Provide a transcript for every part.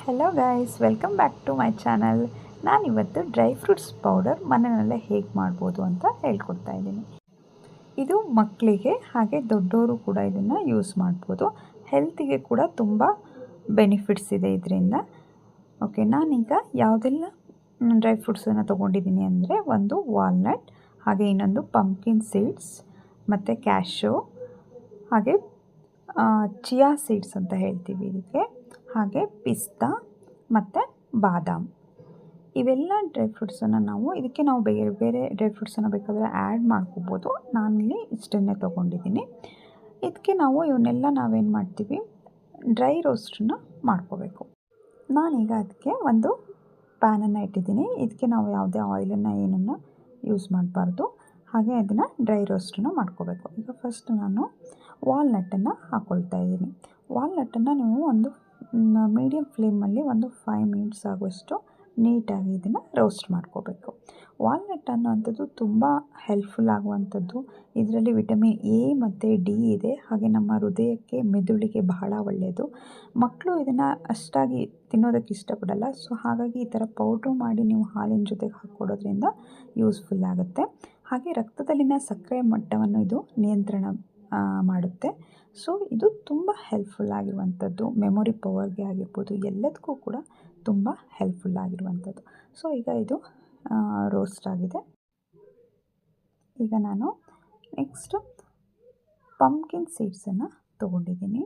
Hello guys, welcome back to my channel. ನಾನಿವತ್ತು dry fruits powder ಮನೆಯಲ್ಲೇ ಹೇಗೆ ಮಾಡ್ಬೋದು ಅಂತ ಹೇಳ್ಕೊಡ್ತಾ ಇದ್ದೀನಿ. ಇದು ಮಕ್ಕಳಿಗೆ ಹಾಗೆ ದೊಡ್ಡವರು ಕೂಡ ಇದನ್ನು ಯೂಸ್ ಮಾಡ್ಬೋದು. ಹೆಲ್ತಿಗೆ ಕೂಡ ತುಂಬ ಬೆನಿಫಿಟ್ಸ್ ಇದೆ ಇದರಿಂದ. ಓಕೆ, ನಾನೀಗ ಯಾವುದೆಲ್ಲ ಡ್ರೈ ಫ್ರೂಟ್ಸನ್ನು ತೊಗೊಂಡಿದ್ದೀನಿ ಅಂದರೆ, ಒಂದು ವಾಲ್ನಟ್, ಹಾಗೆ ಇನ್ನೊಂದು ಪಂಪ್ಕಿನ್ ಸೀಡ್ಸ್, ಮತ್ತು ಕ್ಯಾಶು, ಹಾಗೆ ಚಿಯಾ ಸೀಡ್ಸ್ ಅಂತ ಹೇಳ್ತೀವಿ ಇದಕ್ಕೆ, ಹಾಗೆ ಪಿಸ್ತಾ ಮತ್ತು ಬಾದಾಮ್. ಇವೆಲ್ಲ ಡ್ರೈ ಫ್ರೂಟ್ಸನ್ನು ಇದಕ್ಕೆ ಬೇರೆ ಬೇರೆ ಡ್ರೈ ಫ್ರೂಟ್ಸನ್ನು ಬೇಕಾದರೆ ಆ್ಯಡ್ ಮಾಡ್ಕೋಬೋದು. ನಾನಿಲ್ಲಿ ಇಷ್ಟನ್ನೇ ತೊಗೊಂಡಿದ್ದೀನಿ. ಇದಕ್ಕೆ ಇವನ್ನೆಲ್ಲ ನಾವೇನು ಮಾಡ್ತೀವಿ, ಡ್ರೈ ರೋಸ್ಟನ್ನು ಮಾಡ್ಕೋಬೇಕು. ನಾನೀಗ ಅದಕ್ಕೆ ಒಂದು ಪ್ಯಾನನ್ನು ಇಟ್ಟಿದ್ದೀನಿ. ಇದಕ್ಕೆ ನಾವು ಯಾವುದೇ ಆಯಿಲನ್ನು ಏನನ್ನು ಯೂಸ್ ಮಾಡಬಾರ್ದು. ಹಾಗೆ ಅದನ್ನು ಡ್ರೈ ರೋಸ್ಟನ್ನು ಮಾಡ್ಕೋಬೇಕು. ಈಗ ಫಸ್ಟ್ ನಾನು ವಾಲ್ನಟ್ಟನ್ನು ಹಾಕ್ಕೊಳ್ತಾ ಇದ್ದೀನಿ. ವಾಲ್ನಟ್ಟನ್ನು ನೀವು ಒಂದು ಮೀಡಿಯಮ್ ಫ್ಲೇಮಲ್ಲಿ ಒಂದು 5 ಮಿನಿಟ್ಸ್ ಆಗುವಷ್ಟು ನೀಟಾಗಿ ಇದನ್ನು ರೋಸ್ಟ್ ಮಾಡ್ಕೋಬೇಕು. ವಾಲ್ನಟ್ ಅನ್ನೋವಂಥದ್ದು ತುಂಬ ಹೆಲ್ಪ್ಫುಲ್ ಆಗುವಂಥದ್ದು. ಇದರಲ್ಲಿ ವಿಟಮಿನ್ ಎ ಮತ್ತು ಡಿ ಇದೆ. ಹಾಗೆ ನಮ್ಮ ಹೃದಯಕ್ಕೆ, ಮೆದುಳಿಗೆ ಬಹಳ ಒಳ್ಳೆಯದು. ಮಕ್ಕಳು ಇದನ್ನು ಅಷ್ಟಾಗಿ ತಿನ್ನೋದಕ್ಕೆ ಇಷ್ಟಪಡಲ್ಲ. ಸೊ ಹಾಗಾಗಿ ಈ ಥರ ಪೌಡ್ರು ಮಾಡಿ ನೀವು ಹಾಲಿನ ಜೊತೆಗೆ ಹಾಕ್ಕೊಡೋದ್ರಿಂದ ಯೂಸ್ಫುಲ್ ಆಗುತ್ತೆ. ಹಾಗೆ ರಕ್ತದಲ್ಲಿನ ಸಕ್ಕರೆ ಮಟ್ಟವನ್ನು ಇದು ನಿಯಂತ್ರಣ ಮಾಡುತ್ತೆ. ಸೊ ಇದು ತುಂಬ ಹೆಲ್ಪ್ಫುಲ್ ಆಗಿರುವಂಥದ್ದು. ಮೆಮೊರಿ ಪವರ್ಗೆ ಆಗಿರ್ಬೋದು, ಎಲ್ಲದಕ್ಕೂ ಕೂಡ ತುಂಬ ಹೆಲ್ಪ್ಫುಲ್ ಆಗಿರುವಂಥದ್ದು. ಸೊ ಈಗ ಇದು ರೋಸ್ಟ್ ಆಗಿದೆ. ಈಗ ನಾನು ನೆಕ್ಸ್ಟು ಪಂಪ್ಕಿನ್ ಸೀಡ್ಸನ್ನು ತೊಗೊಂಡಿದ್ದೀನಿ.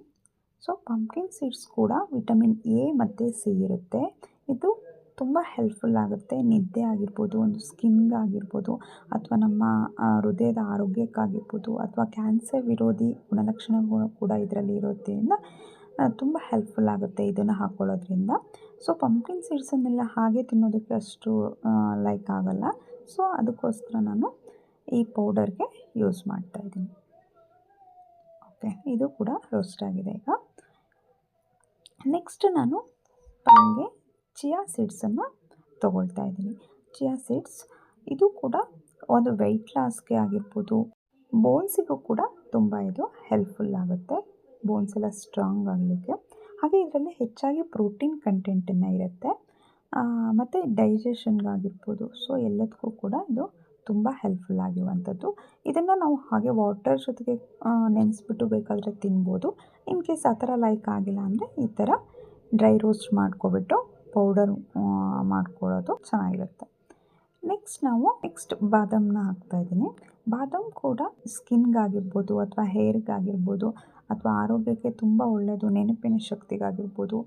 ಸೊ ಪಂಪ್ಕಿನ್ ಸೀಡ್ಸ್ ಕೂಡ ವಿಟಮಿನ್ ಎ ಮತ್ತು ಸಿ ಇರುತ್ತೆ. ಇದು ತುಂಬ ಹೆಲ್ಪ್ಫುಲ್ ಆಗುತ್ತೆ. ನಿದ್ದೆ ಆಗಿರ್ಬೋದು, ಒಂದು ಸ್ಕಿನ್ಗಾಗಿರ್ಬೋದು, ಅಥವಾ ನಮ್ಮ ಹೃದಯದ ಆರೋಗ್ಯಕ್ಕಾಗಿರ್ಬೋದು, ಅಥವಾ ಕ್ಯಾನ್ಸರ್ ವಿರೋಧಿ ಗುಣಲಕ್ಷಣಗಳು ಕೂಡ ಇದರಲ್ಲಿ ಇರೋದ್ರಿಂದ ತುಂಬ ಹೆಲ್ಪ್ಫುಲ್ ಆಗುತ್ತೆ ಇದನ್ನು ಹಾಕ್ಕೊಳ್ಳೋದ್ರಿಂದ. ಸೊ ಪಂಪ್ಕಿನ್ ಸೀಡ್ಸನ್ನೆಲ್ಲ ಹಾಗೆ ತಿನ್ನೋದಕ್ಕೆ ಅಷ್ಟು ಲೈಕ್ ಆಗಲ್ಲ. ಸೊ ಅದಕ್ಕೋಸ್ಕರ ನಾನು ಈ ಪೌಡರ್ಗೆ ಯೂಸ್ ಮಾಡ್ತಾಯಿದ್ದೀನಿ. ಓಕೆ, ಇದು ಕೂಡ ರೋಸ್ಟ್ ಆಗಿದೆ. ಈಗ ನೆಕ್ಸ್ಟ್ ನಾನು ಪ್ಯಾನ್ಗೆ ಚಿಯಾ ಸೀಡ್ಸನ್ನು ತೊಗೊಳ್ತಾ ಇದ್ದೀನಿ. ಚಿಯಾ ಸೀಡ್ಸ್ ಇದು ಕೂಡ ಒಂದು ವೆಯ್ಟ್ ಲಾಸ್ಗೆ ಆಗಿರ್ಬೋದು, ಬೋನ್ಸಿಗೂ ಕೂಡ ತುಂಬ ಇದು ಹೆಲ್ಪ್ಫುಲ್ ಆಗುತ್ತೆ. ಬೋನ್ಸ್ ಎಲ್ಲ ಸ್ಟ್ರಾಂಗ್ ಆಗಲಿಕ್ಕೆ. ಹಾಗೆ ಇದರಲ್ಲಿ ಹೆಚ್ಚಾಗಿ ಪ್ರೋಟೀನ್ ಕಂಟೆಂಟನ್ನು ಇರುತ್ತೆ, ಮತ್ತು ಡೈಜೆಷನ್ಗಾಗಿರ್ಬೋದು. ಸೊ ಎಲ್ಲದಕ್ಕೂ ಕೂಡ ಇದು ತುಂಬ ಹೆಲ್ಪ್ಫುಲ್ ಆಗಿರುವಂಥದ್ದು. ಇದನ್ನು ನಾವು ಹಾಗೆ ವಾಟರ್ ಜೊತೆಗೆ ನೆನೆಸ್ಬಿಟ್ಟು ಬೇಕಾದರೆ ತಿನ್ಬೋದು. ಇನ್ ಕೇಸ್ ಆ ಥರ ಲೈಕ್ ಆಗಿಲ್ಲ ಅಂದರೆ ಈ ಥರ ಡ್ರೈ ರೋಸ್ಟ್ ಮಾಡ್ಕೊಬಿಟ್ಟು ಪೌಡರ್ ಮಾಡ್ಕೊಳ್ಳೋದು ಚೆನ್ನಾಗಿರುತ್ತೆ. ನೆಕ್ಸ್ಟ್ ಬಾದಾಮನ್ನ ಹಾಕ್ತಾಯಿದ್ದೀನಿ. ಬಾದಾಮ್ ಕೂಡ ಸ್ಕಿನ್ಗಾಗಿರ್ಬೋದು, ಅಥವಾ ಹೇರ್ಗಾಗಿರ್ಬೋದು, ಅಥವಾ ಆರೋಗ್ಯಕ್ಕೆ ತುಂಬ ಒಳ್ಳೆಯದು, ನೆನಪಿನ ಶಕ್ತಿಗಾಗಿರ್ಬೋದು.